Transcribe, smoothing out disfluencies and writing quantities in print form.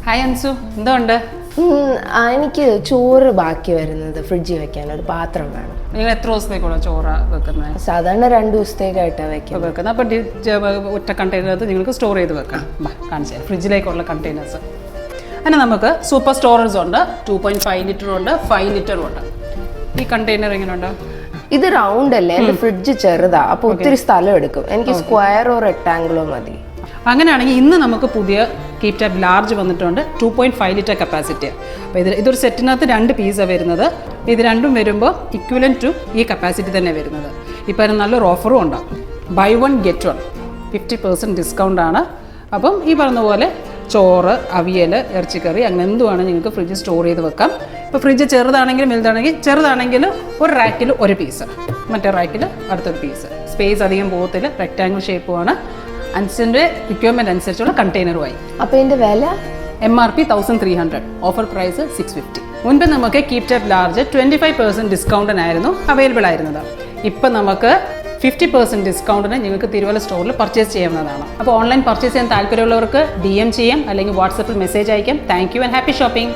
Hi Ansu, എന്തുണ്ട്? എനിക്ക് ചോറ് ബാക്കി വരുന്നത് ഫ്രിഡ്ജിൽ വെക്കാൻ ഒരു പാത്രം വേണം. നിങ്ങൾ എത്ര ദിവസത്തേക്കുള്ള ചോറ് വെക്കുന്നത്? സാധാരണ 2 ദിവസത്തേക്കായിട്ടാണ് വെക്കുന്നത്. അപ്പോൾ ഒറ്റ കണ്ടെയ്നറിനകത്ത് നിങ്ങൾക്ക് സ്റ്റോർ ചെയ്ത് വെക്കാം. കാണിച്ചാൽ ഫ്രിഡ്ജിലേക്കുള്ള കണ്ടെയ്നേഴ്സ്. അങ്ങനെ നമുക്ക് സൂപ്പർ സ്റ്റോറേജ് ഉണ്ട്, 2.5 ലിറ്ററും ഉണ്ട്, 5 ലിറ്ററും ഉണ്ട്. ഈ കണ്ടെയ്നർ എങ്ങനെയുണ്ട്? ഇത് റൗണ്ട് അല്ലേ, എൻ്റെ ഫ്രിഡ്ജ് ചെറുതാ, അപ്പോൾ ഒത്തിരി സ്ഥലം എടുക്കും. എനിക്ക് സ്ക്വയറോ റെക്ടാങ്കിളോ മതി. അങ്ങനെയാണെങ്കിൽ ഇന്ന് നമുക്ക് പുതിയ കീപ് ടാപ്പ് ലാർജ് വന്നിട്ടുണ്ട്, 2.5 ലിറ്റർ കപ്പാസിറ്റി. അപ്പോൾ ഇതൊരു സെറ്റിനകത്ത് 2 പീസാണ് വരുന്നത്. ഇത് രണ്ടും വരുമ്പോൾ ഇക്വലൻ ടു ഈ കപ്പാസിറ്റി തന്നെ വരുന്നത്. ഇപ്പോൾ അതിന് നല്ലൊരു ഓഫറും ഉണ്ടാകും. ബൈ 1 ഗെറ്റ് 1 50% ഡിസ്കൗണ്ടാണ്. അപ്പം ഈ പറഞ്ഞ പോലെ ചോറ്, അവിയൽ, ഇറച്ചിക്കറി അങ്ങനെ എന്തുവാണ് നിങ്ങൾക്ക് ഫ്രിഡ്ജിൽ സ്റ്റോർ ചെയ്ത് വെക്കാം. ഇപ്പോൾ ഫ്രിഡ്ജ് ചെറുതാണെങ്കിലും ചെറുതാണെങ്കിൽ ഒരു റാക്കിൽ ഒരു പീസ്, മറ്റേ റാക്കിൽ അടുത്തൊരു പീസ്. സ്പേസ് അധികം പോകത്തില്ല, റെക്ടാങ്കിൾ ഷേപ്പുമാണ്. അൻസിൻ്റെ റിക്വയർമെൻറ്റ് അനുസരിച്ചുള്ള കണ്ടെയ്നറുമായി. അപ്പോൾ ഇതിൻ്റെ വില MRP 1300, ഓഫർ പ്രൈസ് 650. മുൻപ് നമുക്ക് കീപ് ടാപ്പ് ലാർജ് 25% ഡിസ്കൗണ്ടിനായിരുന്നു അവൈലബിൾ ആയിരുന്നത്. ഇപ്പം നമുക്ക് 50% ഡിസ്കൗണ്ടിന് നിങ്ങൾക്ക് തിരുവല്ല സ്റ്റോറിൽ പർച്ചേസ് ചെയ്യാവുന്നതാണ്. അപ്പോൾ ഓൺലൈൻ പർച്ചേസ് ചെയ്യാൻ താല്പര്യമുള്ളവർക്ക് DM ചെയ്യാം, അല്ലെങ്കിൽ വാട്സപ്പിൽ മെസ്സേജ് അയക്കാം. Thank you and happy shopping.